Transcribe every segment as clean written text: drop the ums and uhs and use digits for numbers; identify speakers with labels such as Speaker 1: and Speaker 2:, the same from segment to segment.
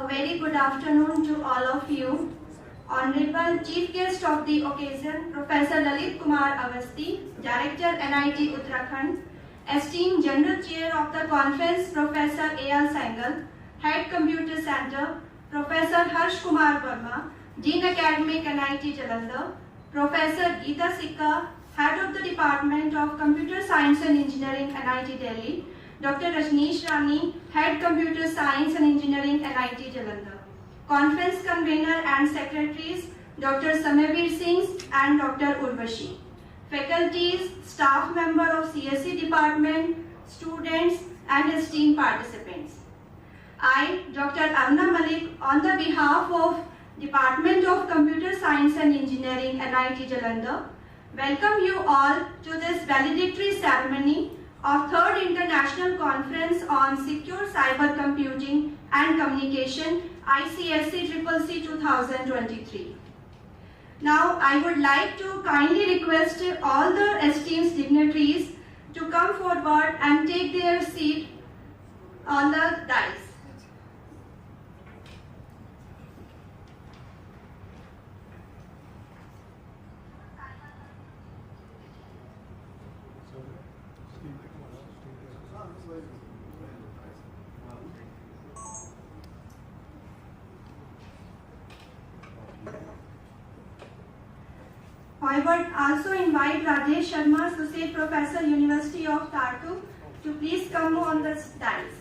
Speaker 1: A very good afternoon to all of you. Honorable Chief Guest of the occasion, Professor Lalit Kumar Awasthi, Director NIT Uttarakhand, esteemed General Chair of the Conference, Professor A.L. Sengal, Head Computer Center, Professor Harsh Kumar Verma, Dean Academic NIT Jalandhar, Professor Geeta Sikka, Head of the Department of Computer Science and Engineering NIT Delhi, Dr. Rajneesh Rani, Head Computer Science and Engineering NIT Jalandhar. Conference Convener and Secretaries, Dr. Samavir Singh and Dr. Urvashi. Faculties, staff member of CSE Department, students and esteemed participants. I, Dr. Arna Malik, on the behalf of Department of Computer Science and Engineering NIT Jalandhar, welcome you all to this valedictory ceremony of 3rd International Conference on Secure Cyber Computing and Communication ICSC CCC 2023. Now I would like to kindly request all the esteemed dignitaries to come forward and take their seat on the dais. I would also invite Rajesh Sharma, Associate Professor, University of Tartu, to please come on the dais.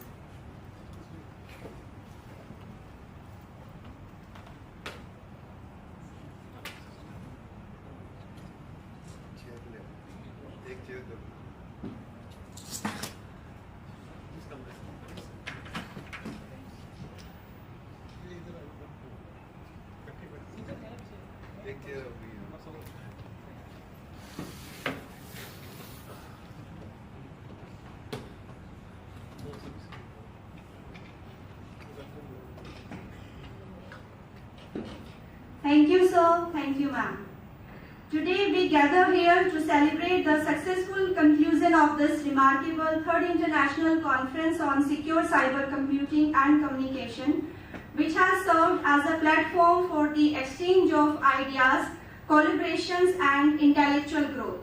Speaker 1: Thank you, sir. Thank you, ma'am. Today we gather here to celebrate the successful conclusion of this remarkable 3rd International Conference on Secure Cyber Computing and Communication, which has served as a platform for the exchange of ideas, collaborations and intellectual growth.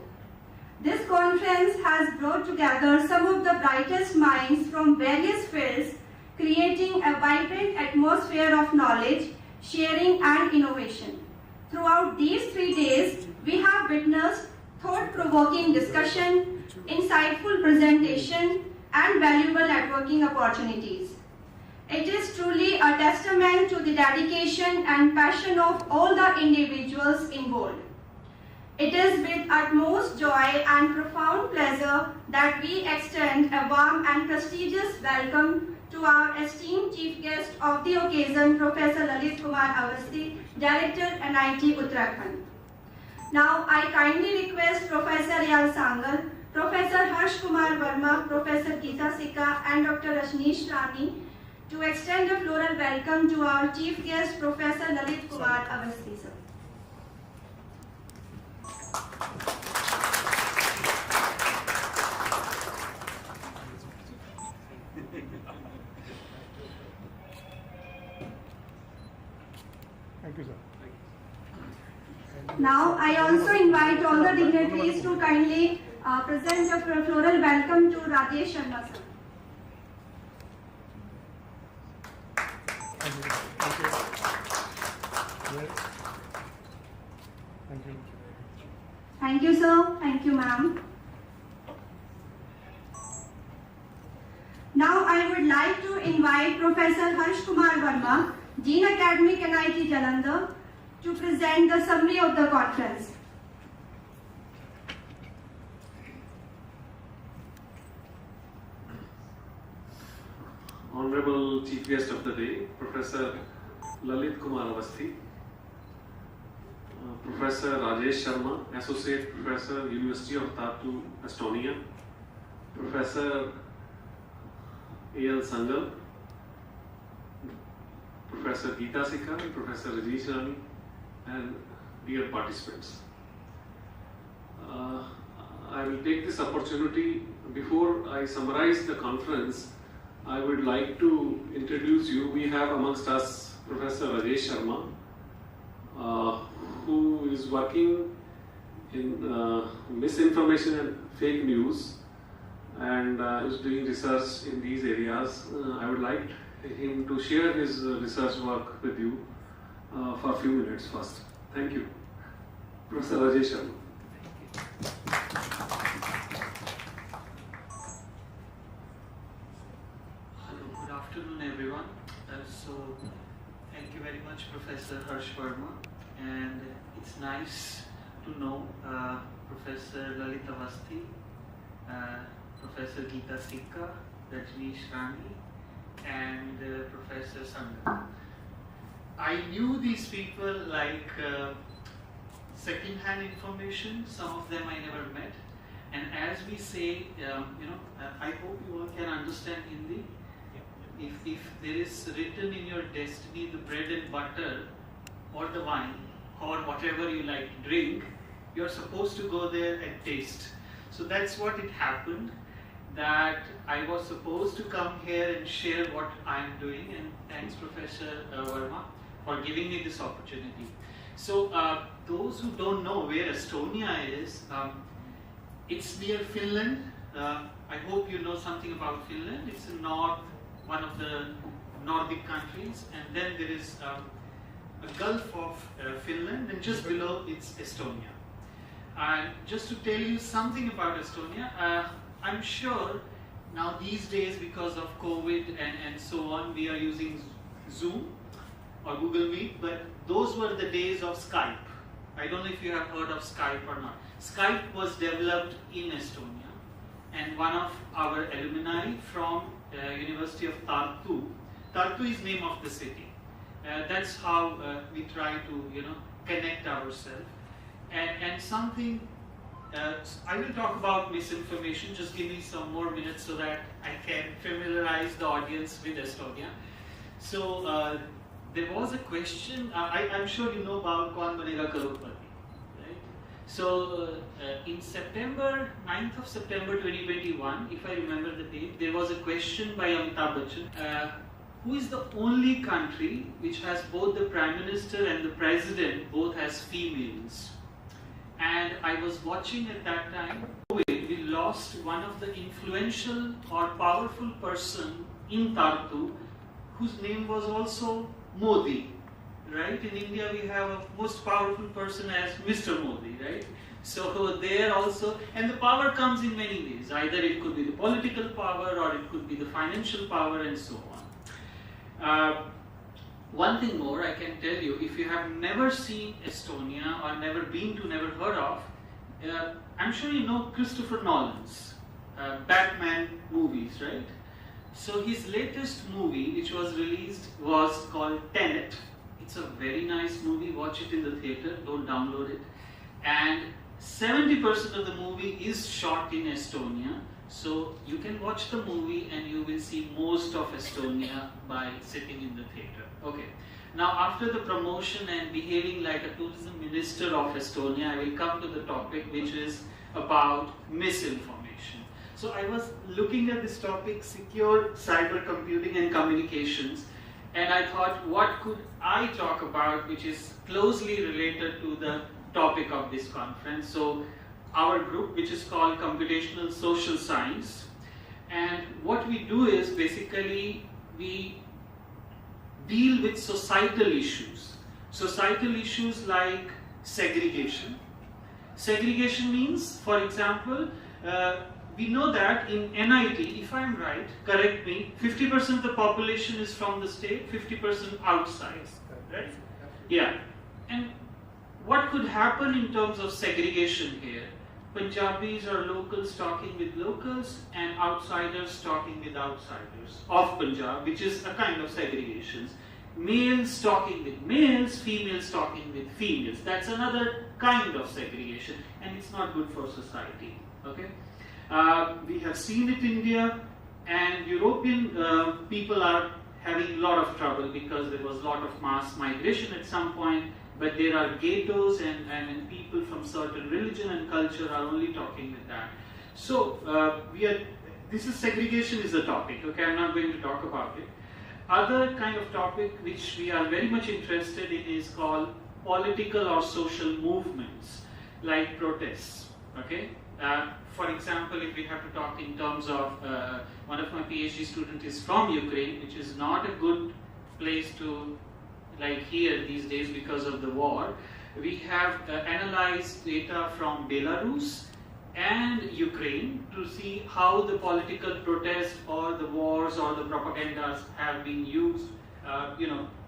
Speaker 1: This conference has brought together some of the brightest minds from various fields, creating a vibrant atmosphere of knowledge, sharing and innovation. Throughout these 3 days, we have witnessed thought-provoking discussion, insightful presentation and valuable networking opportunities. It is truly a testament to the dedication and passion of all the individuals involved. It is with utmost joy and profound pleasure that we extend a warm and prestigious welcome to our esteemed chief guest of the occasion, Professor Lalit Kumar Awasthi, Director NIT Uttarakhand. Now I kindly request Professor A.L. Sengal, Professor Harsh Kumar Verma, Professor Geeta Sikka and Dr. Rajneesh Rani to extend a floral welcome to our chief guest, Professor Lalit Kumar Awasthi, sir.
Speaker 2: Thank you, sir.
Speaker 1: Now, I also invite all the dignitaries to kindly present a floral welcome to Rajesh Sharma, sir.
Speaker 2: Thank you. Thank you. Yes. Thank you.
Speaker 1: Thank you, sir. Thank you, ma'am. Now, I would like to invite Professor Harsh Kumar Verma, Dean Academic NIT Jalandhar, to present the summary of the conference.
Speaker 3: Honorable Chief Guest of the day, Professor Lalit Kumar Awasthi, Professor Rajesh Sharma, Associate Professor, University of Tartu, Estonia, Professor A.L. Sengal, Professor Geeta Sikka, Professor Rajneesh Rani, and dear participants. I will take this opportunity, before I summarize the conference, I would like to introduce you. We have amongst us Professor Rajesh Sharma, who is working in misinformation and fake news, and is doing research in these areas. I would like him to share his research work with you for a few minutes first. Thank you. Professor Rajesh Sharma.
Speaker 4: Hello, good afternoon everyone. So thank you very much Professor Harsh Verma, and it's nice to know Professor Lalita Avasthi, Professor Geeta Sikka, Rajneesh Rani, and Professor Sangha. I knew these people like second-hand information. Some of them I never met, and as we say, I hope you all can understand Hindi. If there is written in your destiny the bread and butter or the wine or whatever you like to drink, you're supposed to go there and taste. So that's what it happened, that I was supposed to come here and share what I'm doing, and thanks Professor Verma for giving me this opportunity. So those who don't know where Estonia is, it's near Finland. I hope you know something about Finland. It's in one of the Nordic countries, and then there is a Gulf of Finland, and just below it's Estonia. And just to tell you something about Estonia, I'm sure now these days because of COVID and so on, we are using Zoom or Google Meet, but those were the days of Skype. I don't know if you have heard of Skype or not. Skype was developed in Estonia, and one of our alumni from University of Tartu. Tartu is name of the city. That's how we try to connect ourselves. And something I will talk about misinformation. Just give me some more minutes so that I can familiarize the audience with Estonia. So there was a question. I'm sure you know about Kaun Banega Crorepati, right? So in September, 9th of September 2021, if I remember the date, there was a question by Amitabh Bachchan. Who is the only country which has both the Prime Minister and the President both as females? And I was watching at that time, we lost one of the influential or powerful person in Tartu, whose name was also Modi, right? In India we have a most powerful person as Mr. Modi, right? So there also, and the power comes in many ways. Either it could be the political power or it could be the financial power and so on. One thing more I can tell you, if you have never seen Estonia or never been to, never heard of, I'm sure you know Christopher Nolan's Batman movies, right? So his latest movie which was released was called Tenet. It's a very nice movie, watch it in the theater, don't download it. And 70% of the movie is shot in Estonia. So you can watch the movie and you will see most of Estonia by sitting in the theater. Okay. Now after the promotion and behaving like a tourism minister of Estonia, I will come to the topic which is about misinformation. So I was looking at this topic, secure cyber computing and communications, and I thought what could I talk about which is closely related to the topic of this conference. So our group, which is called Computational Social Science, and what we do is basically we deal with societal issues. Societal issues like segregation. Segregation means, for example, we know that in NIT, if I'm right, correct me, 50% of the population is from the state, 50% outside, right? Yeah. And what could happen in terms of segregation here? Punjabis or locals talking with locals and outsiders talking with outsiders of Punjab, which is a kind of segregation. Males talking with males, females talking with females. That's another kind of segregation, and it's not good for society. Okay, we have seen it in India, and European people are having a lot of trouble because there was a lot of mass migration at some point. But there are ghettos and people from certain religion and culture are only talking with that. So we are this is segregation is the topic, okay, I'm not going to talk about it. Other kind of topic which we are very much interested in is called political or social movements, like protests, okay. For example, if we have to talk in terms of, one of my PhD students is from Ukraine, which is not a good place to like hear these days because of the war. We have analyzed data from Belarus and Ukraine to see how the political protests or the wars or the propagandas have been used,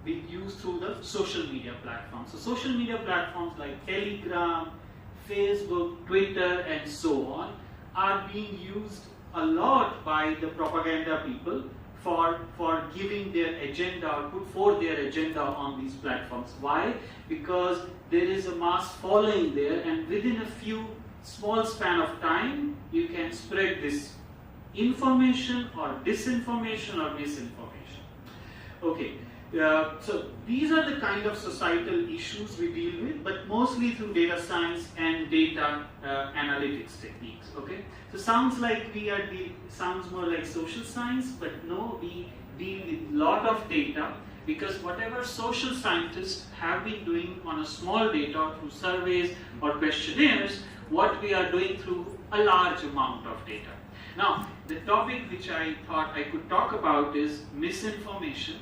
Speaker 4: being used through the social media platforms. So social media platforms like Telegram, Facebook, Twitter, and so on are being used a lot by the propaganda people for giving their agenda or put forth their agenda on these platforms. Why? Because there is a mass following there, and within a few small span of time, you can spread this information or disinformation or misinformation. Okay, so these are the kind of societal issues we deal with, but mostly through data science and data analytics techniques. Okay, so sounds more like social science, but no, we deal with lot of data, because whatever social scientists have been doing on a small data through surveys or questionnaires, what we are doing through a large amount of data. Now, the topic which I thought I could talk about is misinformation.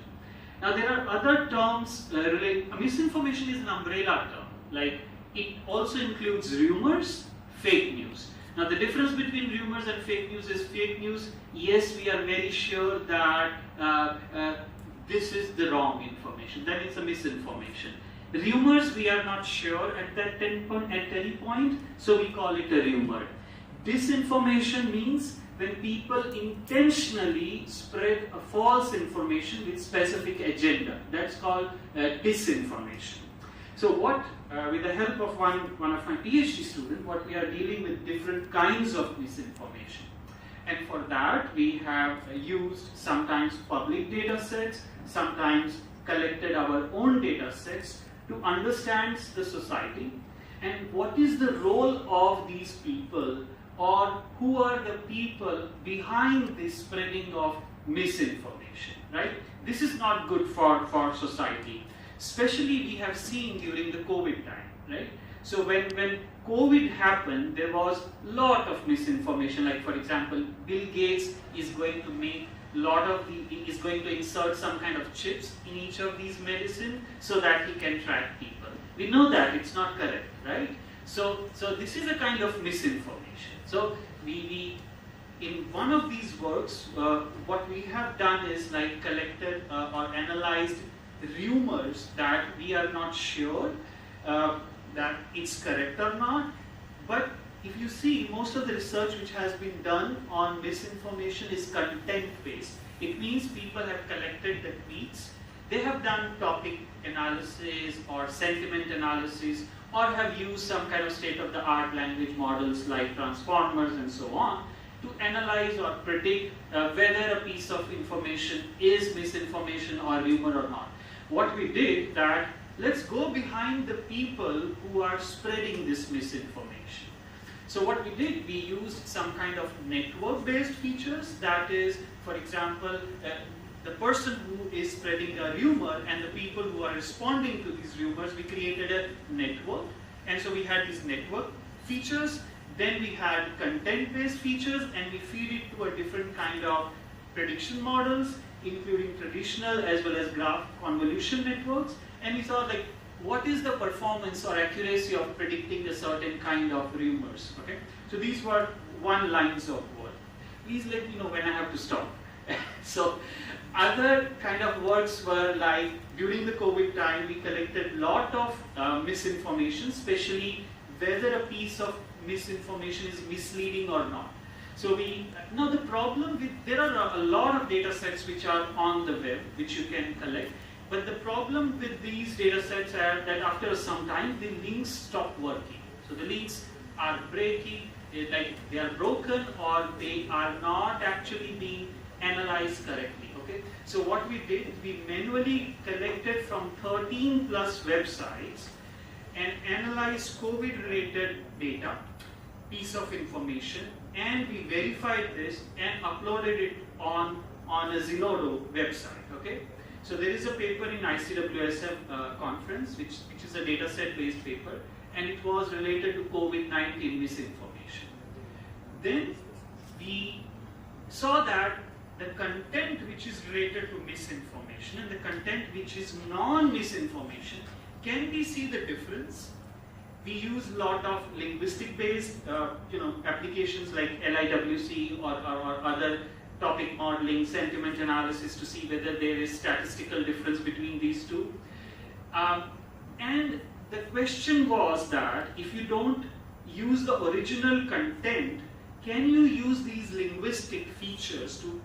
Speaker 4: Now, there are other terms related. Misinformation is an umbrella term. Like, it also includes rumors, fake news. Now, the difference between rumors and fake news is fake news, yes, we are very sure that this is the wrong information, then it's a misinformation. Rumors, we are not sure at any point, so we call it a rumor. Disinformation means when people intentionally spread a false information with specific agenda. That's called disinformation. So what, with the help of one of my PhD students, what we are dealing with different kinds of misinformation. And for that, we have used sometimes public data sets, sometimes collected our own data sets to understand the society and what is the role of these people, or who are the people behind this spreading of misinformation, right? This is not good for society. Especially we have seen during the COVID time, right? So when COVID happened, there was a lot of misinformation. Like, for example, Bill Gates is going to is going to insert some kind of chips in each of these medicine so that he can track people. We know that it's not correct, right? So this is a kind of misinformation. So we in one of these works, what we have done is like collected or analyzed rumors that we are not sure that it's correct or not. But if you see, most of the research which has been done on misinformation is content-based. It means people have collected the tweets, they have done topic analysis or sentiment analysis, or have used some kind of state-of-the-art language models like transformers and so on to analyze or predict whether a piece of information is misinformation or rumor or not. What we did that, let's go behind the people who are spreading this misinformation. So what we did, we used some kind of network-based features. That is, for example, the person who is spreading a rumor and the people who are responding to these rumors, we created a network. And so we had these network features, then we had content-based features, and we feed it to a different kind of prediction models, including traditional as well as graph convolution networks. And we saw like, what is the performance or accuracy of predicting a certain kind of rumors, okay? So these were one lines of work. Please let me know when I have to stop. So other kind of works were like, during the COVID time, we collected a lot of misinformation, especially whether a piece of misinformation is misleading or not. So now the problem with, there are a lot of data sets which are on the web, which you can collect. But the problem with these data sets are that after some time, the links stop working. So the links are breaking, like they are broken, or they are not actually being analyzed correctly. Okay. So what we did, we manually collected from 13+ websites and analyzed COVID-related data piece of information, and we verified this and uploaded it on a Zenodo website. Okay, so there is a paper in ICWSM conference, which is a data set based paper, and it was related to COVID-19 misinformation. Then we saw that the content which is related to misinformation and the content which is non-misinformation, can we see the difference? We use a lot of linguistic-based, applications like LIWC or other topic modeling, sentiment analysis to see whether there is statistical difference between these two. And the question was that if you don't use the original content, can you use these linguistic features to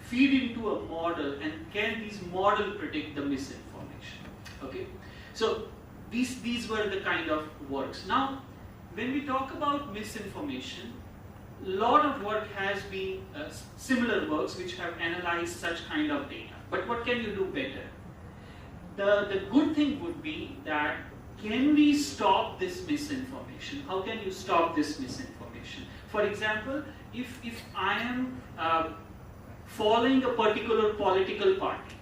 Speaker 4: feed into a model, and can these model predict the misinformation? Okay, so these were the kind of works. Now, when we talk about misinformation, a lot of work has been similar works which have analyzed such kind of data. But what can you do better? The good thing would be that can we stop this misinformation? How can you stop this misinformation? For example, if I am following a particular political party,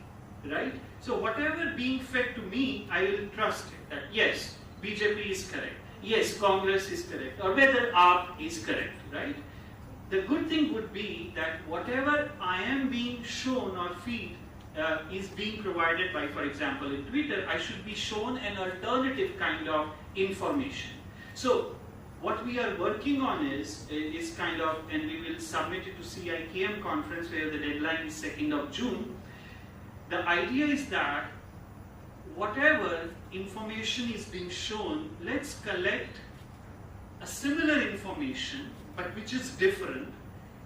Speaker 4: right? So whatever being fed to me, I will trust it, that yes, BJP is correct, yes, Congress is correct, or whether AAP is correct, right? The good thing would be that whatever I am being shown or feed is being provided by, for example, in Twitter, I should be shown an alternative kind of information. So what we are working on is kind of, and we will submit it to CIKM conference where the deadline is 2nd of June. The idea is that whatever information is being shown, let's collect a similar information but which is different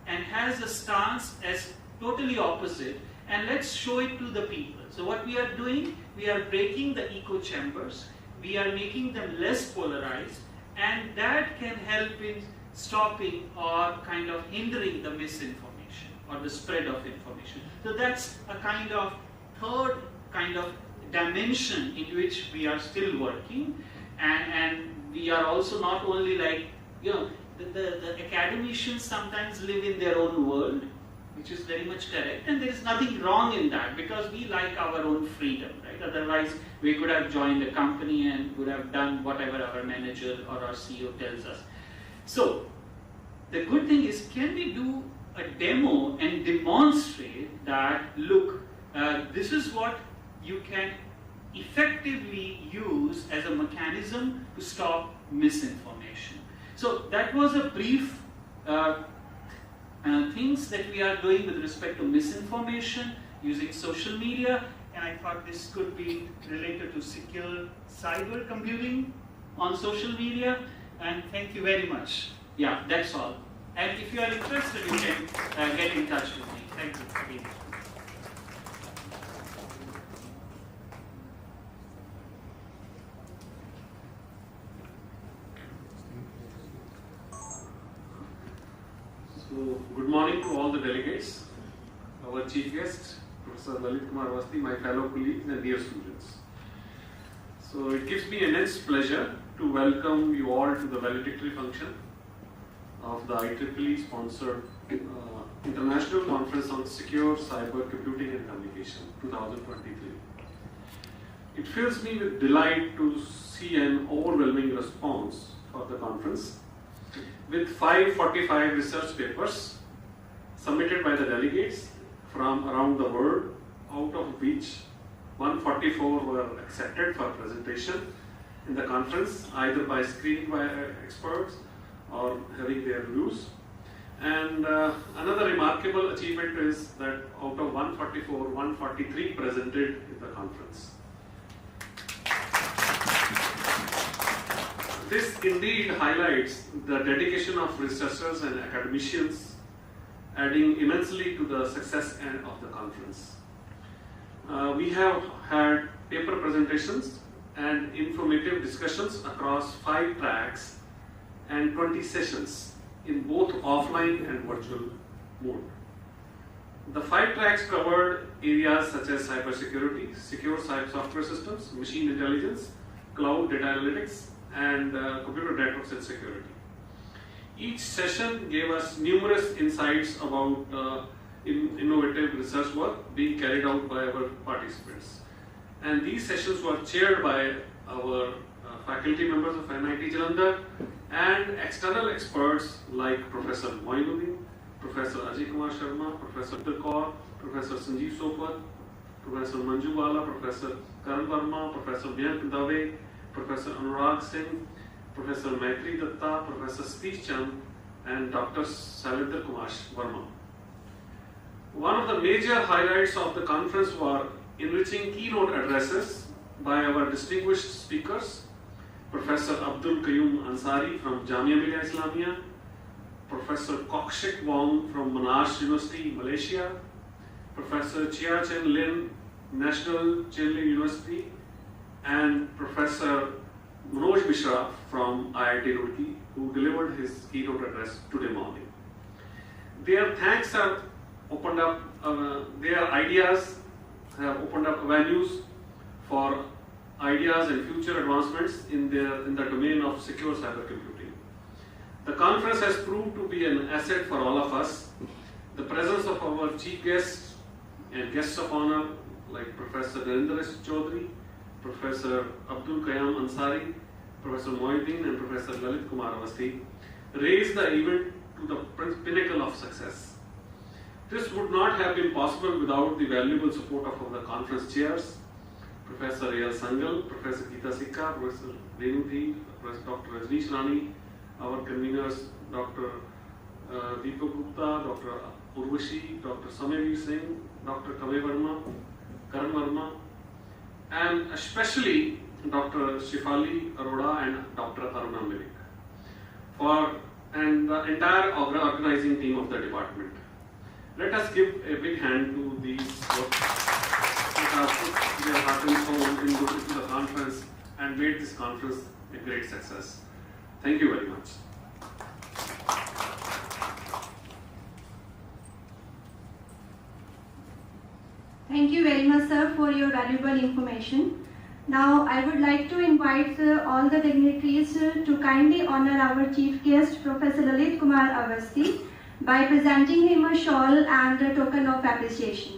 Speaker 4: and has a stance as totally opposite, and let's show it to the people. So what we are doing, we are breaking the echo chambers, we are making them less polarized, and that can help in stopping or kind of hindering the misinformation or the spread of information. So that's a kind of third kind of dimension in which we are still working, and we are also not only like, the academicians sometimes live in their own world, which is very much correct, and there is nothing wrong in that because we like our own freedom, right? Otherwise, we could have joined a company and would have done whatever our manager or our CEO tells us. So, the good thing is, can we do a demo and demonstrate that, look, this is what you can effectively use as a mechanism to stop misinformation. So that was a brief things that we are doing with respect to misinformation using social media, and I thought this could be related to secure cyber computing on social media, and thank you very much. Yeah, that's all. And if you are interested, you can get in touch with me. Thank you again.
Speaker 3: So, good morning to all the delegates, our chief guest, Professor Lalit Kumar Awasthi, my fellow colleagues and dear students. So, it gives me immense pleasure to welcome you all to the valedictory function of the IEEE sponsored International Conference on Secure Cyber Computing and Communication 2023. It fills me with delight to see an overwhelming response for the conference, with 545 research papers submitted by the delegates from around the world, out of which 144 were accepted for presentation in the conference, either by screening by experts or having their views. And another remarkable achievement is that out of 144, 143 presented in the conference. This indeed highlights the dedication of researchers and academicians, adding immensely to the success of the conference. We have had paper presentations and informative discussions across 5 tracks and 20 sessions in both offline and virtual mode. The 5 tracks covered areas such as cybersecurity, secure software systems, machine intelligence, cloud data analytics, and computer networks and security. Each session gave us numerous insights about innovative research work being carried out by our participants. And these sessions were chaired by our faculty members of NIT Jalandhar and external experts like Professor Moinuddin, Professor Ajay Kumar Sharma, Professor Kaur, Professor Sanjeev Sopat, Professor Manju Bala, Professor Karan Verma, Professor Mayank Dave, Professor Anurag Singh, Professor Maitri Datta, Professor Satish Chand, and Dr. Shalendra Kumar Verma. One of the major highlights of the conference were enriching keynote addresses by our distinguished speakers, Professor Abdul Qayyum Ansari from Jamia Millia Islamia, Professor Kokshik Wong from Monash University, Malaysia, Professor Chia Chen Lin, National Chen Lin University, and Professor Manoj Mishra from IIT Roorkee, who delivered his keynote address today morning. Their thanks have opened up, their ideas have opened up avenues for ideas and future advancements in the domain of secure cybercomputing. The conference has proved to be an asset for all of us. The presence of our chief guests and guests of honor like Professor Narendra Chaudhary, Professor Abdul Qayyum Ansari, Professor Moinuddin, and Professor Lalit Kumar Awasthi raised the event to the pinnacle of success. This would not have been possible without the valuable support of our conference chairs, Professor A.L. Sangal, Professor Geeta Sikka, Professor Venudhi, Professor Dr. Rajneesh Rani, our conveners Dr. Deepak Gupta, Dr. Urvashi, Dr. Samavir Singh, Dr. Kaveh Verma, Karan Verma, and especially Dr. Shifali Arora and Dr. Aruna Milik, and the entire organizing team of the department. Let us give a big hand to these folks who have put their heart and soul into the conference and made this conference a great success. Thank you very much.
Speaker 1: Thank you very much, sir, for your valuable information. Now, I would like to invite all the dignitaries to kindly honor our chief guest, Professor Lalit Kumar Awasthi, by presenting him a shawl and a token of appreciation.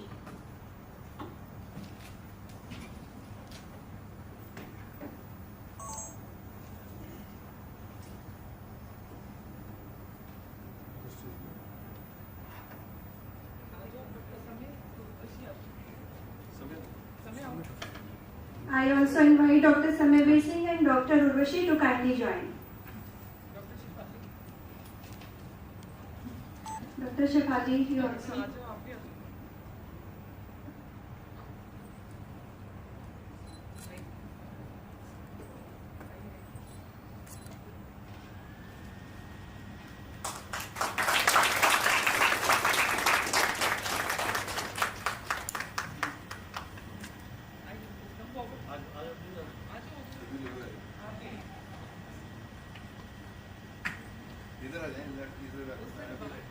Speaker 1: I also invite Dr. Samavir Singh and Dr. Urvashi to kindly join. Dr. Shefali, you also.
Speaker 5: इधर आ जाए, इधर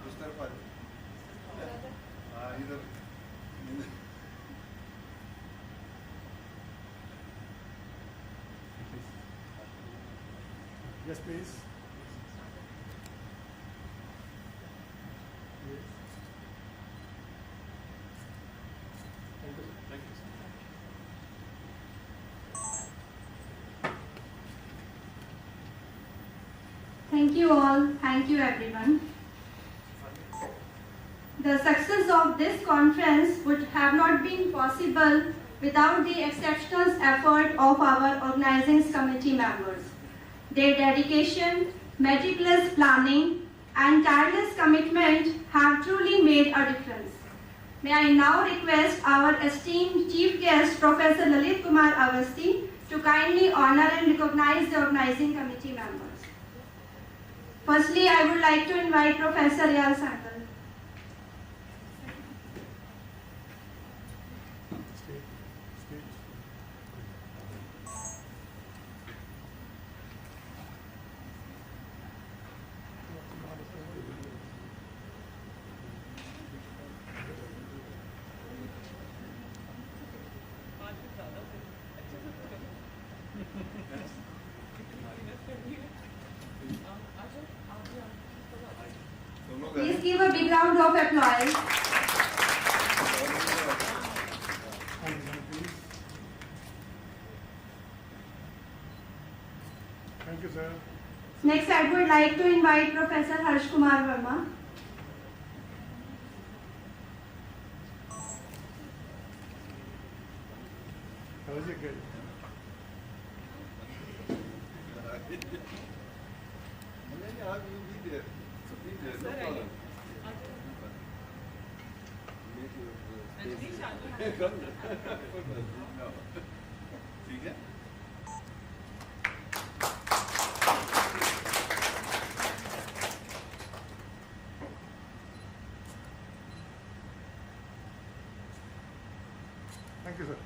Speaker 5: उस तरफ आ जाए। हाँ, इधर
Speaker 2: Yes, please. Yes. Thank you. Thank you.
Speaker 1: Thank you all. Thank you everyone. The success of this conference would have not been possible without the exceptional effort of our organizing committee members. Their dedication, meticulous planning, and tireless commitment have truly made a difference. May I now request our esteemed chief guest, Professor Lalit Kumar Awasthi, to kindly honor and recognize the organizing committee members. Firstly, I would like to invite Professor A.L. Sangal. Please give a big round of applause.
Speaker 5: Thank you, sir.
Speaker 1: Next, I would like to invite Professor Harsh Kumar Verma.
Speaker 5: How was it good? Yeah, we'll be there. So be there, no problem. ठीक है? Thank you, sir.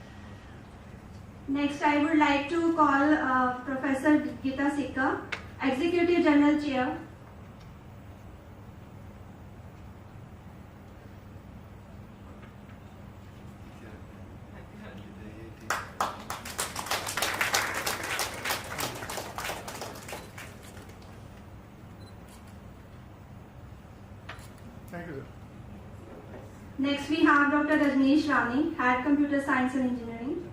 Speaker 1: Next, I would like to call Professor Gita Sikka, Executive General Chair.
Speaker 5: Thank you, sir.
Speaker 1: Next, we have Dr. Rajneesh Rani, Head Computer Science and Engineering.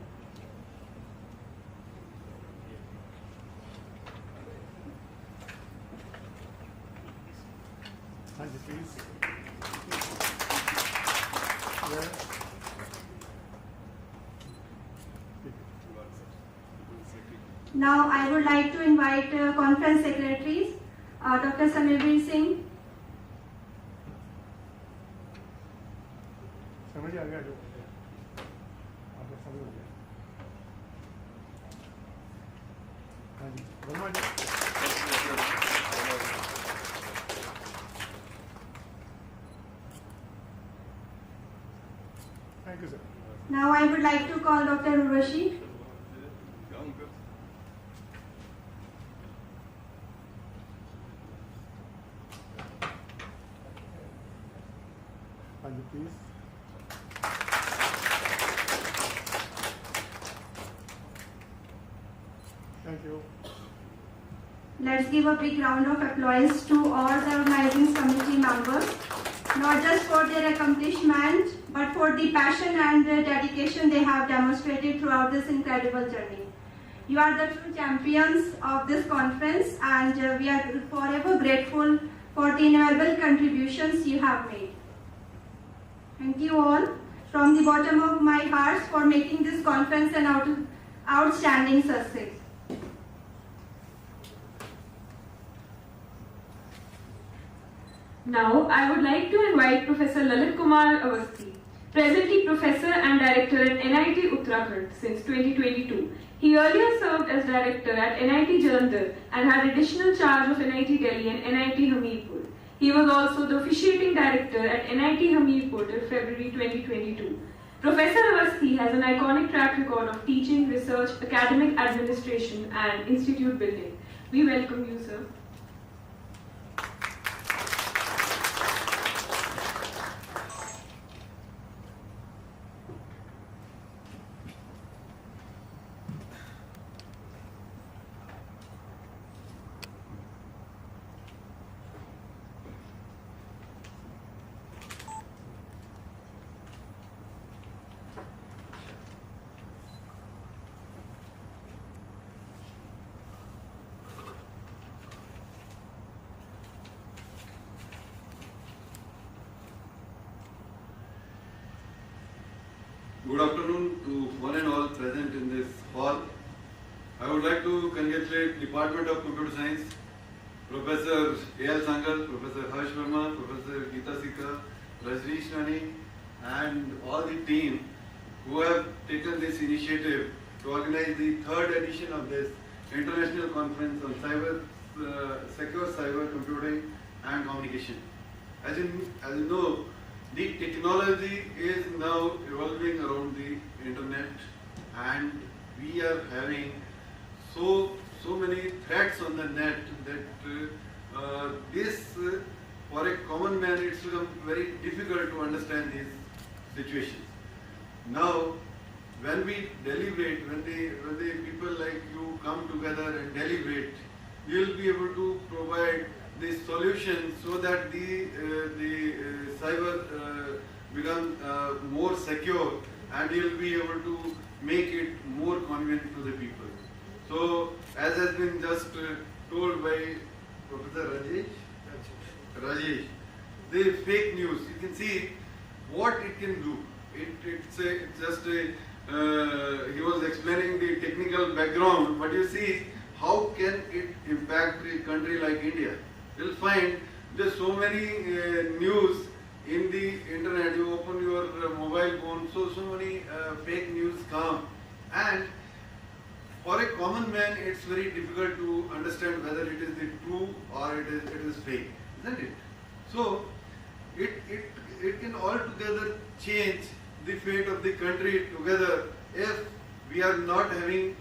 Speaker 5: Thank you, please. Yeah.
Speaker 1: Now, I would like to invite Conference Secretaries, Dr. Sameer Singh,
Speaker 5: समझ आ गया जो आपने समझ लिया हाँ जी Verma ji thank you sir
Speaker 1: Now I would like to call Dr. Urvashi.
Speaker 5: हाँ जी please thank you
Speaker 1: Let's give a big round of applause to all the organizing committee members, not just for their accomplishment, but for the passion and the dedication they have demonstrated throughout this incredible journey. You are the true champions of this conference, and we are forever grateful for the invaluable contributions you have made. Thank you all from the bottom of my heart for making this conference an outstanding success.
Speaker 6: Now, I would like to invite Professor Lalit Kumar Awasthi, presently Professor and Director at NIT Uttarakhand since 2022. He earlier served as Director at NIT Jalandhar and had additional charge of NIT Delhi and NIT Hamirpur. He was also the officiating Director at NIT Hamirpur till February 2022. Professor Awasthi has an iconic track record of teaching, research, academic administration and institute building. We welcome you, sir.
Speaker 7: Good afternoon to one and all present in this hall. I would like to congratulate Department of Computer Science, Professor A.L. Sangal, Professor Harsh Verma, Professor Gita Sikka, Rajneesh Rani, and all the team who have taken this initiative to organize the third edition of this international conference on secure cyber computing and communication. As you know, the technology is now evolving around the internet, and we are having so many threats on the net that for a common man it's become very difficult to understand these situations. Now, when we deliberate, when the people like you come together and deliberate, we will be able to provide the solution so that the cyber become more secure, and you'll be able to make it more convenient to the people. So, as has been just told by Professor Rajesh, the fake news, you can see what it can do. It's just a, he was explaining the technical background, but you see how can it impact a country like India. You'll find there's so many news in the internet. You open your mobile phone, so many fake news come, and for a common man, it's very difficult to understand whether it is the true or it is fake, isn't it? So it can altogether change the fate of the country together if we are not having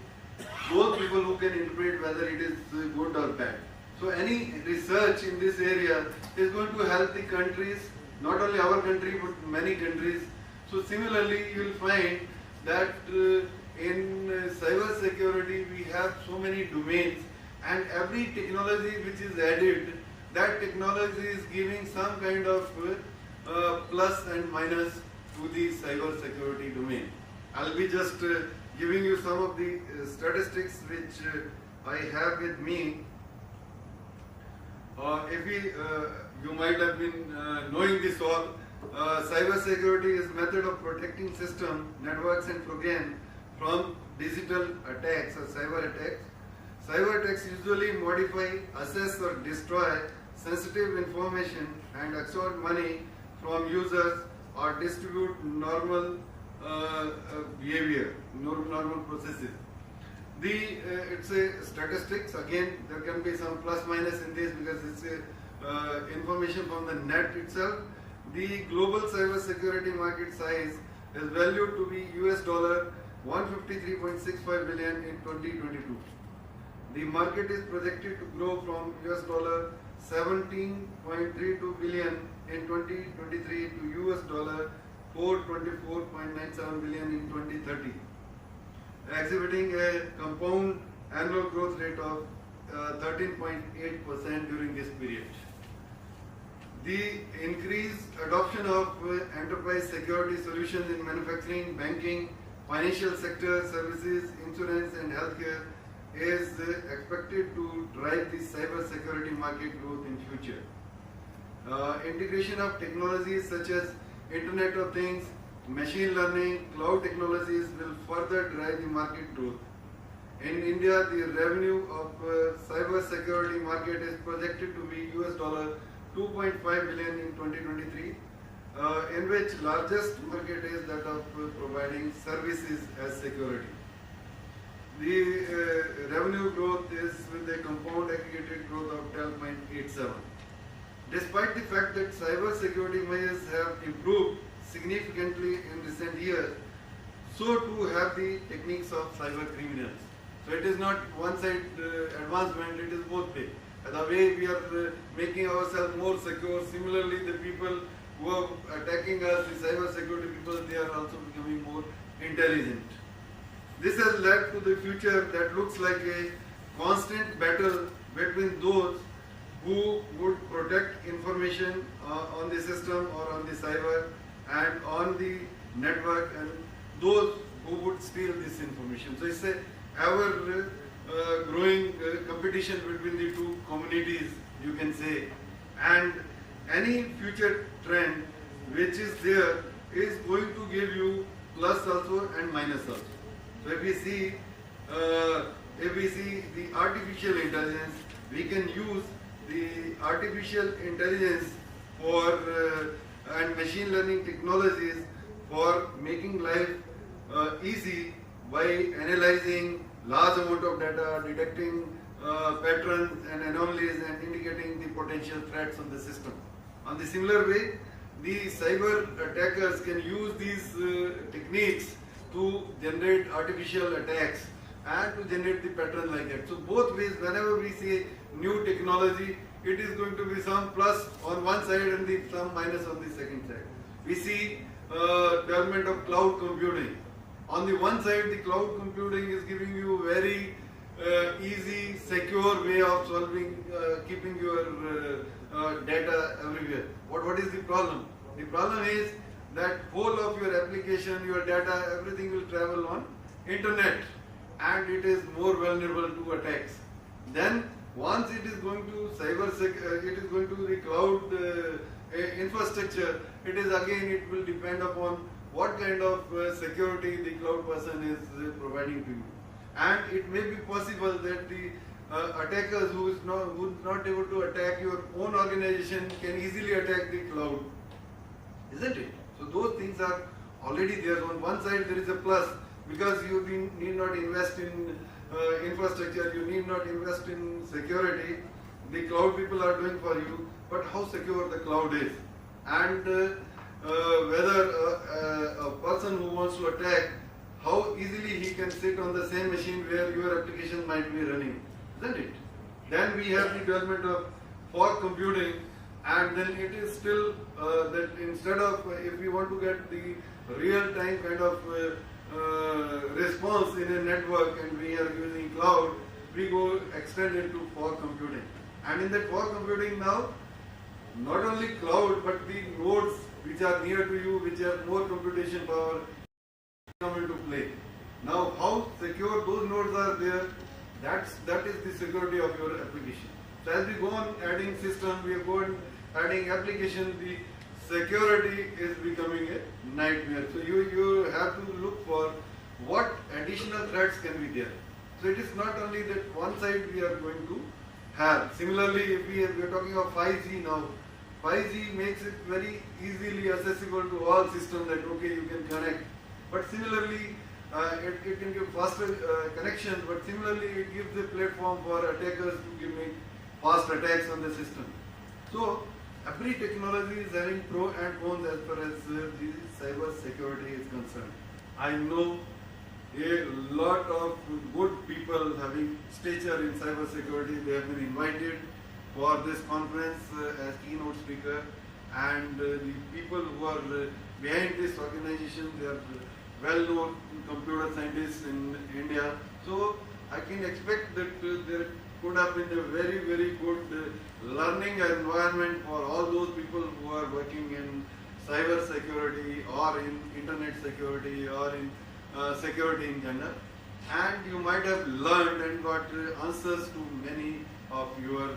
Speaker 7: those people who can interpret whether it is good or bad. So any research in this area is going to help the countries, not only our country but many countries. So similarly, you will find that in cyber security we have so many domains, and every technology which is added, that technology is giving some kind of plus and minus to the cyber security domain. I'll be just giving you some of the statistics which I have with me. You might have been knowing this all. Cyber security is method of protecting system, networks and programs from digital attacks or cyber attacks. Cyber attacks usually modify, assess or destroy sensitive information and extort money from users or distribute normal behavior, normal processes. It's a statistics. Again, there can be some plus minus in this because it's information from the net itself. The global cyber security market size is valued to be $153.65 billion in 2022. The market is projected to grow from $17.32 billion in 2023 to $424.97 billion in 2030, exhibiting a compound annual growth rate of 13.8% during this period. The increased adoption of enterprise security solutions in manufacturing, banking, financial sector, services, insurance and healthcare is expected to drive the cyber security market growth in future. Integration of technologies such as Internet of Things, machine learning, cloud technologies will further drive the market growth. In India, the revenue of cyber security market is projected to be $2.5 billion in 2023, in which largest market is that of providing services as security. The revenue growth is with a compound aggregated growth of 12.87. Despite the fact that cyber security measures have improved significantly in recent years, so too have the techniques of cyber criminals. So it is not one-side advancement, it is both way. The way we are making ourselves more secure, similarly the people who are attacking us, the cyber security people, they are also becoming more intelligent. This has led to the future that looks like a constant battle between those who would protect information on the system or on the cyber and on the network, and those who would steal this information. So it's a ever growing competition between the two communities, you can say, and any future trend which is there is going to give you plus also and minus also. So if we see the artificial intelligence, we can use the artificial intelligence for and machine learning technologies for making life easy by analyzing large amount of data, detecting patterns and anomalies and indicating the potential threats on the system. On the similar way, the cyber attackers can use these techniques to generate artificial attacks and to generate the pattern like that. So both ways, whenever we see new technology, it is going to be some plus on one side and some minus on the second side. We see development of cloud computing. On the one side, the cloud computing is giving you very easy, secure way of solving, keeping your data everywhere. What is the problem? The problem is that whole of your application, your data, everything will travel on internet, and it is more vulnerable to attacks. Then once it is going to it is going to the cloud infrastructure, it will depend upon what kind of security the cloud person is providing to you. And it may be possible that the attackers who is not able to attack your own organization can easily attack the cloud, isn't it? So those things are already there. On one side there is a plus, because you need not invest in infrastructure, you need not invest in security. The cloud people are doing for you, but how secure the cloud is, and whether a person who wants to attack, how easily he can sit on the same machine where your application might be running, isn't it? Then we have the development of fog computing, and then it is still that instead of, if we want to get the real-time kind of response in a network and we are using cloud, we go extend it to fog computing. And in that fog computing now, not only cloud, but the nodes which are near to you, which have more computation power, come into play. Now, how secure those nodes are there, that is the security of your application. So as we go on adding system, we go on adding application, the security is becoming a nightmare. So you have to look for what additional threats can be there. So it is not only that one side we are going to have. Similarly, if we are talking of 5G now, 5G makes it very easily accessible to all systems, that okay, you can connect. But similarly, it can give faster connections, but similarly it gives a platform for attackers to make fast attacks on the system. So every technology is having pro and cons as far as the cyber security is concerned. I know a lot of good people having stature in cyber security. They have been invited for this conference as keynote speaker, and the people who are behind this organization, they are well-known computer scientists in India. So I can expect that there could have been a very, very good learning environment for all those people who are working in cyber security or in internet security or in security in general. And you might have learned and got answers to many of your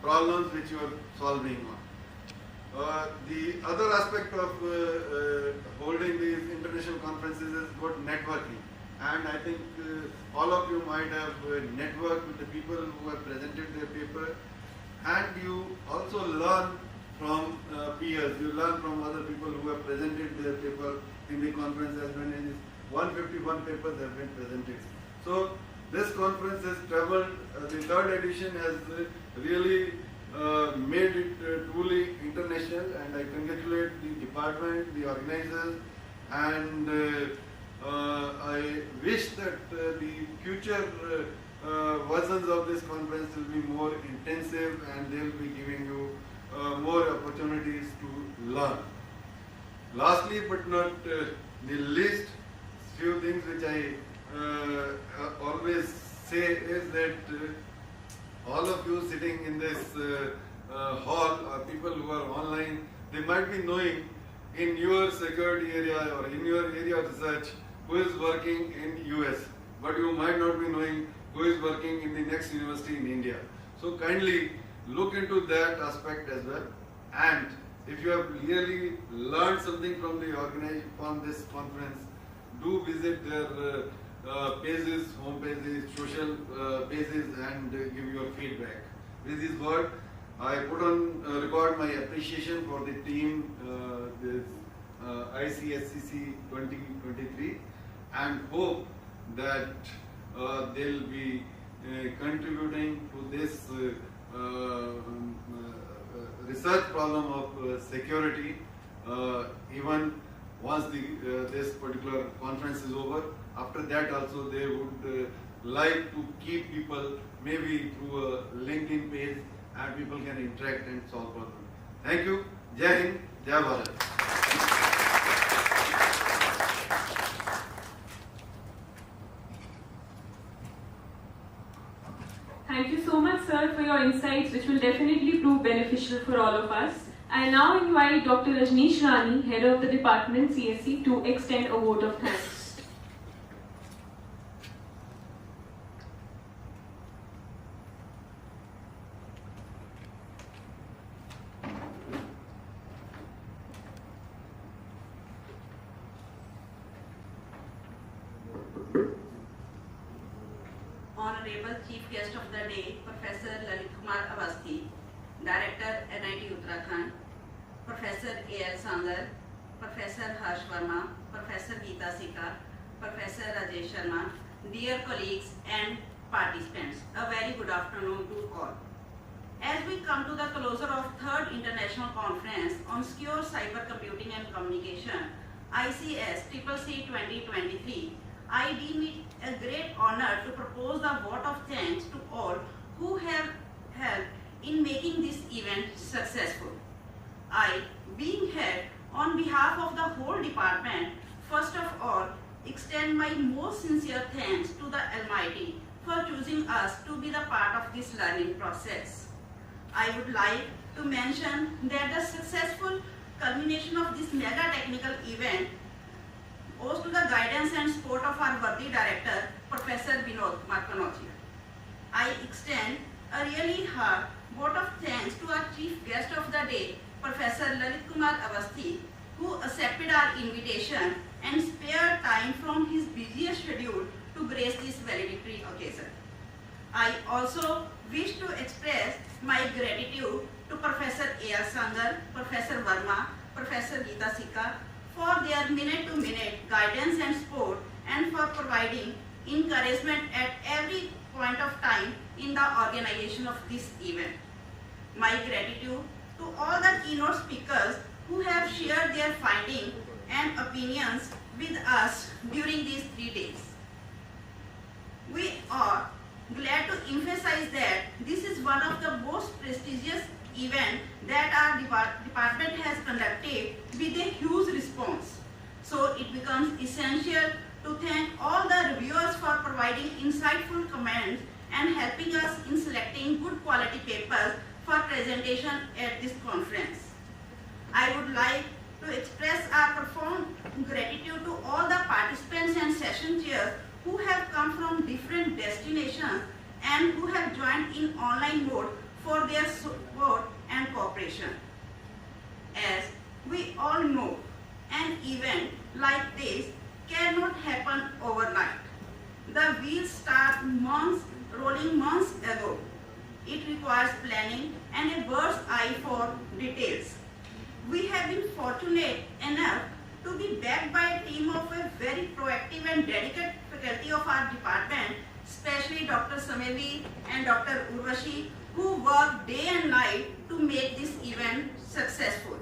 Speaker 7: problems which you are solving on. The other aspect of holding these international conferences is about networking. And I think all of you might have networked with the people who have presented their paper, and you also learn from peers. You learn from other people who have presented their paper in the conference, as many as 151 papers have been presented. So this conference has traveled, the third edition has really made it truly international, and I congratulate the department, the organizers, and I wish that the future versions of this conference will be more intensive, and they will be giving you more opportunities to learn. Lastly but not the least, few things which I always say is that all of you sitting in this hall, or people who are online, they might be knowing in your security area or in your area of research who is working in US, but you might not be knowing who is working in the next university in India. So kindly look into that aspect as well, and if you have really learned something from the organization, from this conference, do visit their pages, home pages, social pages, and give your feedback. With this word, I put on record my appreciation for the team, this ICSCC 2023, and hope that they'll be contributing to this research problem of security even once this particular conference is over. After that also they would like to keep people maybe through a LinkedIn page, and people can interact and solve problems. Thank you. Jai Hind, Jai Bharat.
Speaker 6: Thank you so much, sir, for your insights, which will definitely prove beneficial for all of us. I now invite Dr. Rajneesh Rani, head of the department CSC, to extend a vote of thanks.
Speaker 8: Honorable Chief Guest of the Day, Professor Lalit Kumar Awasthi, Director NIT Uttarakhand, Professor A.L. Sangar, Professor Harsh Verma, Professor Geeta Sikka, Professor Rajesh Sharma, dear colleagues and participants, a very good afternoon to all. As we come to the closure of 3rd International Conference on Secure Cyber Computing and Communication, ICS CCC 2023, I deem it a great honor to propose the vote of thanks to all who have helped in making this event successful. I, being head on behalf of the whole department, first of all, extend my most sincere thanks to the Almighty for choosing us to be the part of this learning process. I would like to mention that the successful culmination of this mega technical event owes to the guidance and support of our worthy director, Professor Vinod Kumar Kanochia. I extend a really hard vote of thanks to our chief guest of the day, Professor Lalit Kumar Awasthi, who accepted our invitation and spared time from his busiest schedule to grace this valedictory occasion. I also wish to express my gratitude to Professor A.L. Sangar, Professor Verma, Professor Geeta Sikka for their minute-to-minute guidance and support and for providing encouragement at every point of time in the organization of this event. My gratitude to all the keynote speakers who have shared their findings and opinions with us during these 3 days. We are glad to emphasize that this is one of the most prestigious events that our department has conducted with a huge response. So it becomes essential to thank all the reviewers for providing insightful comments and helping us in selecting good quality papers for presentation at this conference. I would like to express our profound gratitude to all the participants and session chairs who have come from different destinations and who have joined in online mode for their support and cooperation. As we all know, an event like this cannot happen overnight. The wheels start rolling months ago. It requires planning and a bird's eye for details. We have been fortunate enough to be backed by a team of a very proactive and dedicated faculty of our department, especially Dr. Samevi and Dr. Urvashi, who work day and night to make this event successful.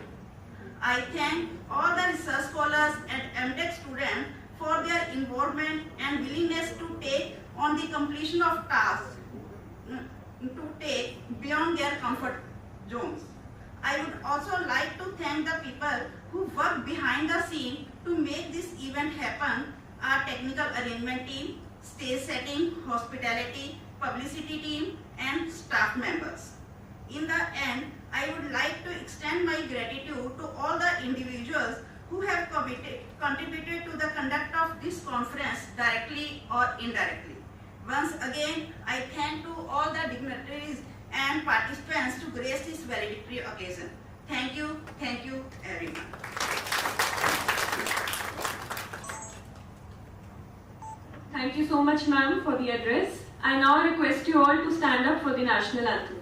Speaker 8: I thank all the research scholars and MTech students for their involvement and willingness to take on the completion of tasks to take beyond their comfort zones. I would also like to thank the people who work behind the scene to make this event happen, our technical arrangement team, stage setting, hospitality, publicity team, and staff members. In the end, I would like to extend my gratitude to all the individuals who have contributed to the conduct of this conference directly or indirectly. Once again, I thank to all the dignitaries and participants to grace this valedictory occasion. Thank you everyone.
Speaker 6: Thank you so much, ma'am, for the address. I now request you all to stand up for the national anthem.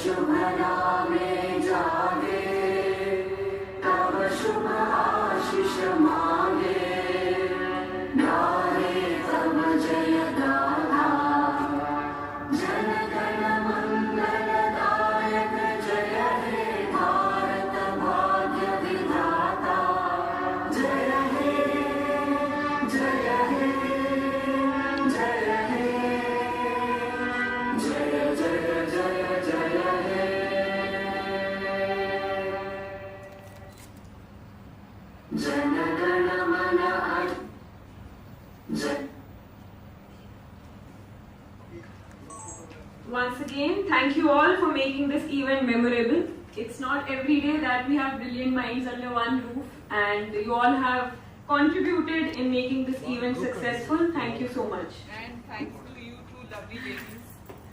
Speaker 9: शुभ नामे जागे तब शुभ आशीष मा
Speaker 6: Once again, thank you all for making this event memorable. It's not every day that we have brilliant minds under one roof, and you all have contributed in making this event successful. Thank you so much.
Speaker 10: And thanks to you two lovely ladies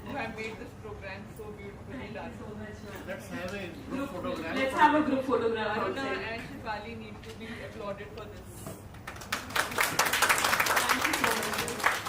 Speaker 10: who have made this program so beautifully done.
Speaker 6: So much, ma'am.
Speaker 2: Let's have a group photograph.
Speaker 6: Let's have a group photograph
Speaker 10: Aruna
Speaker 6: outside.
Speaker 10: and Shivali need to be applauded for this.
Speaker 6: Thank you so much.